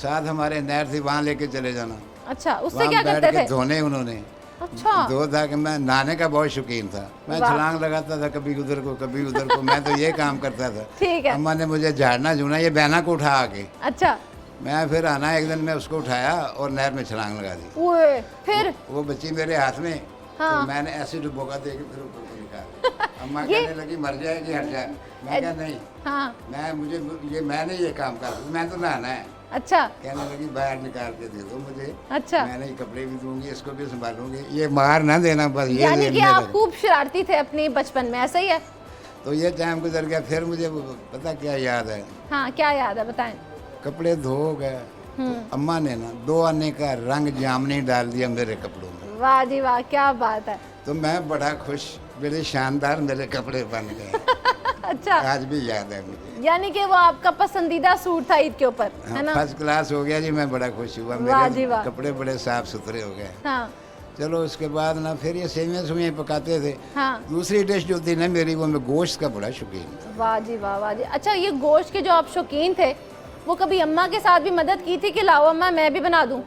साथ हमारे नहर थी वहाँ लेके चले जाना,
अच्छा, उससे
वहाँ
क्या
बैठ
करते
के
थे?
धोने उन्होंने।
अच्छा
दो था कि मैं नहाने का बहुत शौकीन था, मैं
वाह।
छलांग लगाता था कभी उधर को कभी उधर को, मैं तो ये काम करता था।
ठीक है।
अम्मा ने मुझे झाड़ना झूना, ये बहना को उठा आके,
अच्छा,
मैं फिर आना, एक दिन मैं उसको उठाया और नहर में छलांग लगा दी।
ओए फिर
वो बच्ची मेरे हाथ में,
हाँ।
तो मैंने ऐसे डुबोका दे के फिर ऊपर को निकाला। अम्मा कहने लगी मर जाएगी, हट जाए। मैं कहा नहीं,
हाँ
मैंने ये काम करा, मैं तो नहाना है।
अच्छा
कहने लगी बाहर निकाल के दे दो मुझे,
अच्छा।
मैंने ये कपड़े भी दूंगी, इसको भी संभालूंगी, ये मार ना देना बस, ये
यानी कि
ज़हन में
आप
रख।
खूब शरारती थे अपने बचपन में, ऐसा ही है?
तो ये टाइम गुजर गया, फिर मुझे वो पता क्या याद है,
हाँ क्या याद है, बताएं।
कपड़े धो गए तो अम्मा ने ना 2 आने का रंग जामनी डाल दिया मेरे कपड़ों में,
वाह जी वाह, क्या बात है।
तो मैं बड़ा खुश, बड़े शानदार मेरे कपड़े बन गए।
अच्छा,
आज भी याद है मुझे।
यानी कि वो आपका पसंदीदा सूट था ईद के ऊपर, है ना?
फर्स्ट क्लास हो गया जी, मैं बड़ा खुश हुआ,
वाह जी
मेरे
वाह।
कपड़े बड़े साफ सुथरे हो गए।
हाँ
चलो उसके बाद ना फिर ये सेवियाँ पकाते थे।
हाँ,
दूसरी डिश जो थी ना मेरी, वो मैं गोश्त का बड़ा शौकीन था।
वाह जी वाह, वाह जी। अच्छा, ये गोश्त के जो आप शौकीन थे, वो कभी अम्मा के साथ भी मदद की थी कि लाओ अम्मा मैं भी बना दूं?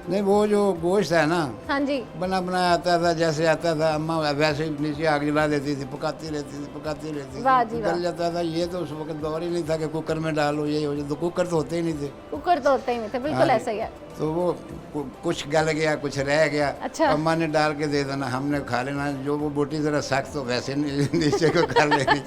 नहीं, वो जो गोश्त है ना,
हाँ जी
बना बनाया आता था, जैसे आता था अम्मा वैसे ही नीचे आग जला देती थी, पकाती रहती
वाह
थी,
जी वाह।
गल जाता था। ये तो उस वक्त दौर ही नहीं था कि कुकर में डालो ये हो जाए, तो कुकर तो होते ही नहीं थे।
कुकर तो होते ही नहीं थे, बिल्कुल
हाँ,
ऐसा ही है।
तो वो कुछ गल गया, कुछ रह गया,
अच्छा।
अम्मा ने डाल के दे देना, हमने खा लेना। जो वो बोटी जरा सख्त, तो वैसे नीचे को कर लेनी।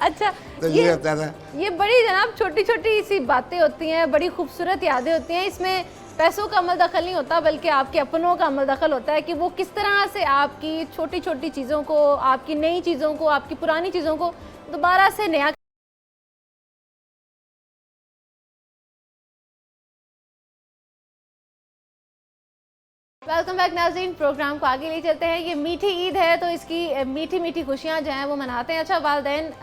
अच्छा,
तो ये होता था।
ये बड़ी जनाब छोटी छोटी सी बातें होती हैं, बड़ी खूबसूरत यादें होती हैं। इसमें पैसों का अमल दखल नहीं होता, बल्कि आपके अपनों का अमल दखल होता है कि वो किस तरह से आपकी छोटी छोटी चीज़ों को, आपकी नई चीज़ों को, आपकी पुरानी चीज़ों को दोबारा से नया। वेलकम बैक नाज़रीन, प्रोग्राम को आगे ले चलते हैं। ये मीठी ईद है तो इसकी मीठी मीठी खुशियाँ जो हैं वो मनाते हैं। अच्छा, वालिदैन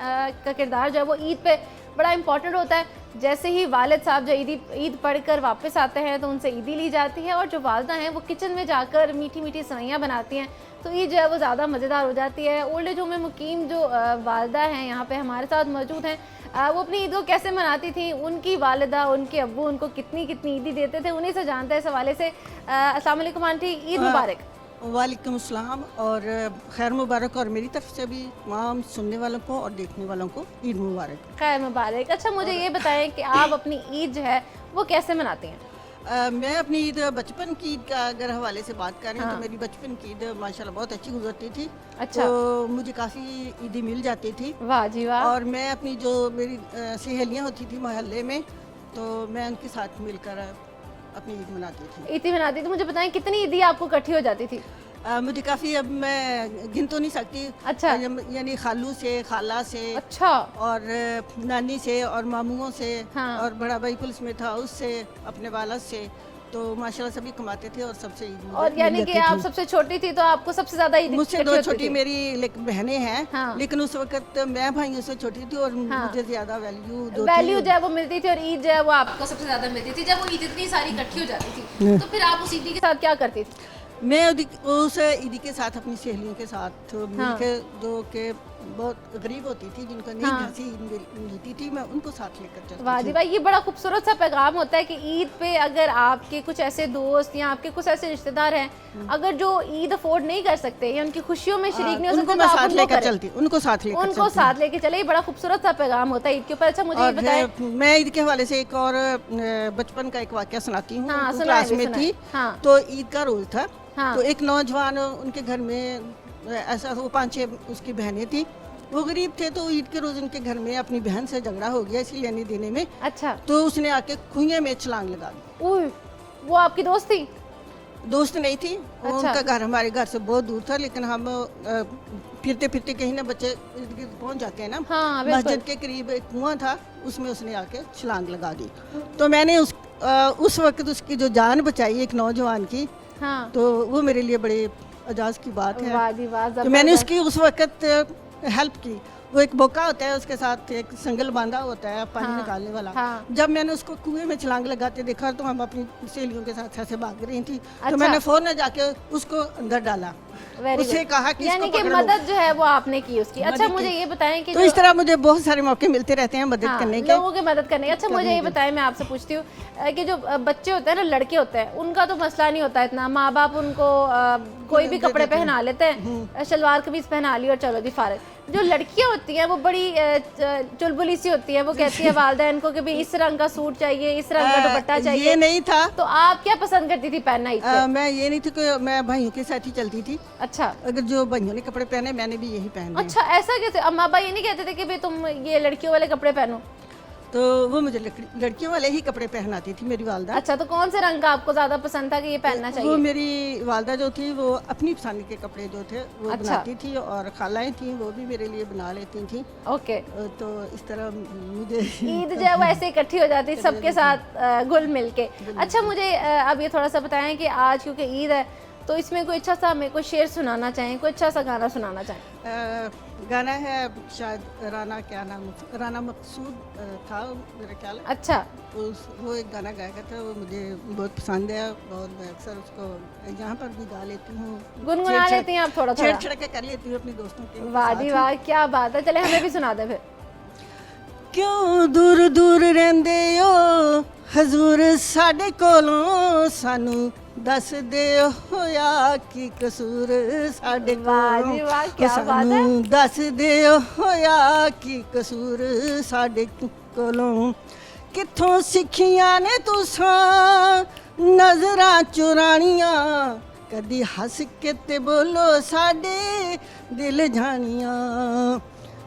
का किरदार जो है वो ईद पे बड़ा इंपॉर्टेंट होता है। जैसे ही वालिद साहब जो ईद पढ़कर वापस आते हैं तो उनसे ईदी ली जाती है, और जो वालदा हैं वो किचन में जाकर मीठी मीठी सवैयाँ बनाती हैं, तो ईद जो है वो ज़्यादा मज़ेदार हो जाती है। ओल्ड एज होम में मुकीम जो वालदा हैं यहाँ पे हमारे साथ मौजूद हैं, वो अपनी ईद को कैसे मनाती थी, उनकी वालिदा, उनके अब्बू उनको कितनी कितनी ईदी देते थे, उन्हीं से जानते हैं इस हवाले से। अस्सलाम वालेकुम आंटी, ईद मुबारक।
वालेकुम अस्सलाम, और खैर मुबारक, और मेरी तरफ से भी तमाम सुनने वालों को और देखने वालों को ईद मुबारक।
खैर मुबारक। अच्छा, मुझे ये बताएं कि आप अपनी ईद जो है वो कैसे मनाती हैं?
मैं अपनी ईद बचपन की ईद का अगर हवाले से बात करें
हाँ।
तो मेरी बचपन की ईद माशाल्लाह बहुत अच्छी गुजरती थी।
अच्छा।
तो मुझे काफ़ी ईदी मिल जाती थी,
वाह जी वाह।
और मैं अपनी जो मेरी सहेलियाँ होती थी मोहल्ले में, तो मैं उनके साथ मिलकर अपनी ईद मनाती थी।
ईदी मनाती थी। मुझे बताएं कितनी ईदी आपको इकट्ठी हो जाती थी?
मुझे काफ़ी, अब मैं गिन तो नहीं सकती।
अच्छा।
यानी खालू से, खाला से,
अच्छा,
और नानी से, और मामूओं से,
हाँ।
और बड़ा भाई पुलिस में था उससे, अपने वालद से, तो माशाल्लाह सभी कमाते थे और सबसे ईद मुझे
और
मिल
यानी कि
जाती
आप
थी।
सबसे छोटी थी तो आपको सबसे ज्यादा ईद
मुझसे
इकट्ठी
दो
होती
छोटी
थी।
मेरी बहनें हैं,
हाँ।
लेकिन उस वक्त मैं भाइयों से छोटी थी, और
हाँ।
मुझे ज्यादा वैल्यू जो
वैल्यू
थी
जो है वो मिलती थी, और ईद जो है वो आपको सबसे ज्यादा मिलती थी। जब वो ईद इतनी सारी इकट्ठी हो जाती थी तो फिर आप उस ईदी के साथ क्या करती थी?
मैं उस ईदी के साथ अपनी सहेलियों के साथ मिलकर, जो कि बहुत गरीब होती थी, जिनको नहीं
हाँ।
घर से ईद मिलती थी, मैं उनको साथ लेकर चलती
वाह
थी।
जी वाह, ये बड़ा खूबसूरत सा पैगाम होता है कि ईद पे अगर आपके कुछ ऐसे दोस्त या आपके कुछ ऐसे रिश्तेदार हैं, अगर जो ईद अफोर्ड नहीं कर सकते या उनकी खुशियों में शरीक नहीं हो
उनको
सकते,
मैं
तो आप
साथ
उनको
लेकर
करें।
चलती, उनको साथ लेकर
उनको
चलती।
साथ लेके चले, ये बड़ा खूबसूरत सा पैगाम होता है ईद के ऊपर। अच्छा, मुझे ये
और
बताएं।
मैं ईद के हवाले से एक और बचपन का एक वाक्य सुनाती हूँ।
हाँ,
तो
सुनाएं
क्लास
भी,
में
सुनाएं।
थी,
हाँ।
तो ईद का रोज था,
हाँ।
तो एक नौजवान, उनके घर में ऐसा वो 5-6 उसकी बहनें थी, वो गरीब थे तो ईद के रोज़ उनके घर में अपनी बहन से झगड़ा हो गया इसी लेने देने में,
अच्छा।
तो उसने आके कुएं में छलांग लगा दी।
उह, वो आपकी दोस्त थी?
दोस्त नहीं थी,
अच्छा।
उनका घर हमारे घर से बहुत दूर था, लेकिन हम फिरते फिरते कहीं ना बच्चे इर्द गिर्द पहुंच जाते हैं ना।
हाँ, बिल्कुल।
मस्जिद के करीब एक कुआं था, उसमें उसने आके छलांग लगा दी। तो मैंने उस वक्त उसकी जो जान बचाई एक नौजवान की,
हाँ।
तो वो मेरे लिए बड़े एजाज की बात है।
वाह जी वाह,
तो मैंने
जबरदस्त।
उसकी उस वक्त हेल्प की। वो एक बोका होता है, उसके साथ एक संगल बांधा होता है पानी
हाँ,
निकालने वाला।
हाँ।
जब मैंने उसको कुएं में छलांग लगाते देखा तो हम अपनी सहेलियों के साथ ऐसे भाग रही थी,
अच्छा।
तो मैंने फोन में जाके उसको अंदर डाला।
Very
उससे
good।
कहा कि
यानी
इसको
कि
पकड़ो।
मदद जो है वो आपने की उसकी। अच्छा,
मदद
मुझे
की।
ये बताएं कि
तो
जो
इस तरह मुझे बहुत सारे मौके मिलते रहते हैं मदद
हाँ,
करने के।
लोगों की मदद करने के। अच्छा, मुझे ये
करने के।
बताएं, मैं आपसे पूछती हूँ कि जो बच्चे होते हैं ना, लड़के होते हैं, उनका तो मसला नहीं होता इतना, माँ बाप उनको कोई भी
दे
कपड़े
देते हैं।
पहना लेते हैं, शलवार कमीज पहना ली और चलो जी फारग। जो लड़कियां होती हैं वो बड़ी चुलबुली सी होती है, वो कहती है वालदैन को कि भाई इस रंग का सूट चाहिए, इस रंग का दुपट्टा
ये
चाहिए।
नहीं था।
तो आप क्या पसंद करती थी पहनना ईद पे?
मैं ये नहीं थी कि मैं भाइयों के साथ ही चलती थी।
अच्छा
अगर जो भाइयों ने कपड़े पहने मैंने भी यही पहने।
अच्छा, ऐसा कैसे? अम्मा अब्बा ये नहीं कहते थे कि भाई तुम ये लड़कियों वाले कपड़े पहनो?
तो वो मुझे लड़कियों वाले ही कपड़े पहनाती थी मेरी वालदा।
अच्छा, तो कौन से रंग का आपको ज्यादा पसंद था कि ये पहनना
वो
चाहिए?
मेरी वालदा जो थी वो अपनी पसंद के कपड़े जो थे वो
अच्छा।
बनाती थी, और खालाएं थी वो भी मेरे लिए बना लेती थी।
ओके।
तो इस तरह मुझे
ईद जो है वो ऐसे इकट्ठी हो जाती है सबके साथ घुल मिल के। अच्छा, मुझे अब ये थोड़ा सा बताएं कि आज क्योंकि ईद है तो इसमें कोई अच्छा सा हमें कोई शेर सुनाना चाहें, कोई अच्छा सा गाना सुनाना चाहें?
गाना है शायद राना मकसूद था मेरे ख्याल है।
अच्छा,
वो एक गाना गाया था, वो मुझे बहुत पसंद है और मैं अक्सर उसको यहाँ पर भी गा लेती हूँ।
गुनगुना लेती हैं आप थोड़ा थोड़ा?
छेड़ के कर लेती हूँ अपने दोस्तों के
वाह
साथ।
जी वाह, क्या बात है। चले हमें भी सुना दे फिर।
क्यों दूर दूर रहंदे हो हजूर साडे कोलों, सानू दस दे होया की कसूर साडे
वाह जी वाह, क्या बात है।
सानू दस दे होया की कसूर साडे कोलों, किथों सिखियां ने तुसां नजरां चुरानियां, कदी हस के ते बोलो साडे दिल जानियां,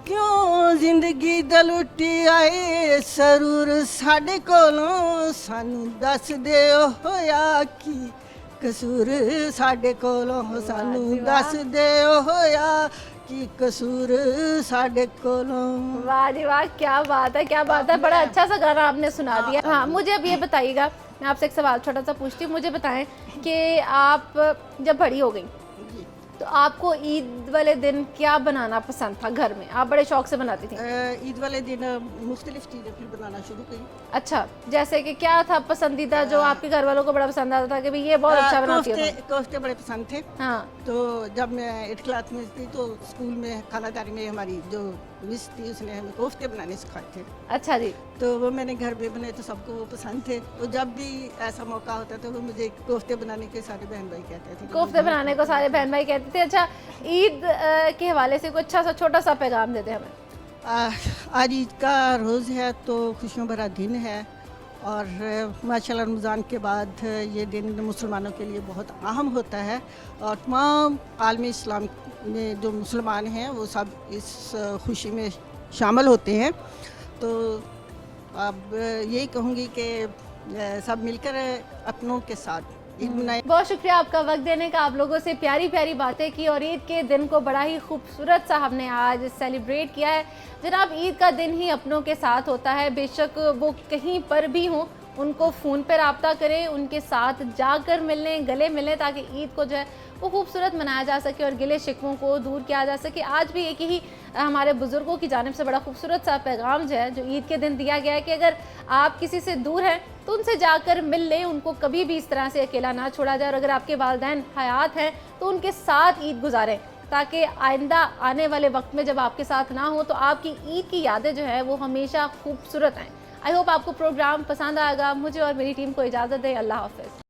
क्यों जिंदगी दा लुटी आए सरूर साडे कोलों, सानू दस दे होया की कसूर साडे कोलों, सानू दस दे होया की कसूर साडे कोलों।
वाह जी वाह, क्या बात है, क्या बात है। बड़ा अच्छा सा गाना आपने सुना दिया। हाँ, मुझे अब ये बताइएगा, मैं आपसे एक सवाल छोटा सा पूछती हूँ। मुझे बताएं कि आप जब बड़ी हो गई तो आपको ईद वाले दिन क्या बनाना पसंद था घर में? आप बड़े शौक से बनाती थी?
ईद वाले दिन मुख्तलिफ चीज़ें फिर बनाना शुरू की।
अच्छा, जैसे कि क्या था पसंदीदा जो आपके घर वालों को बड़ा पसंद आता था कि भाई ये बहुत अच्छा बनाती हो तुम?
कोफ्ते बड़े पसंद थे।
हाँ।
तो जब मैं 8th क्लास में थी तो स्कूल में खानादारी में हमारी जो मिस थी उसने हमें कोफ्ते बनाने सिखाए थे।
अच्छा जी।
तो वो मैंने घर पे बनाए तो सबको वो पसंद थे। तो जब भी ऐसा मौका होता था वो मुझे कोफ्ते बनाने के सारे बहन भाई कहते थे।
कोफ्ते बनाने को सारे बहन भाई कहते थे। अच्छा, ईद के हवाले से कोई अच्छा सा छोटा सा पैगाम देते हमें।
आज ईद का रोज़ है तो खुशियों भरा दिन है, और माशाल्लाह रमज़ान के बाद ये दिन मुसलमानों के लिए बहुत अहम होता है, और तमाम आलमी इस्लाम में जो मुसलमान हैं वो सब इस खुशी में शामिल होते हैं। तो अब यही कहूँगी कि सब मिलकर अपनों के साथ ईद मनाएं।
बहुत शुक्रिया आपका वक्त देने का। आप लोगों से प्यारी प्यारी बातें की और ईद के दिन को बड़ा ही खूबसूरत सा हमने आज सेलिब्रेट किया है। जनाब, ईद का दिन ही अपनों के साथ होता है, बेशक वो कहीं पर भी हों, उनको फ़ोन पर रब्ता करें, उनके साथ जाकर मिलें, गले मिलें, ताकि ईद को जो है वो खूबसूरत मनाया जा सके और गिले शिकवों को दूर किया जा सके। आज भी एक ही हमारे बुज़ुर्गों की जानिब से बड़ा खूबसूरत सा पैगाम जो है जो ईद के दिन दिया गया है कि अगर आप किसी से दूर हैं तो उनसे जाकर मिल लें, उनको कभी भी इस तरह से अकेला ना छोड़ा जाए, और अगर आपके वालिदैन हयात हैं तो उनके साथ ईद गुजारें, ताकि आइंदा आने वाले वक्त में जब आपके साथ ना हो तो आपकी ईद की यादें जो है वो हमेशा खूबसूरत आएँ। आई होप आपको प्रोग्राम पसंद आएगा। मुझे और मेरी टीम को इजाज़त दें। अल्लाह हाफ़िज़।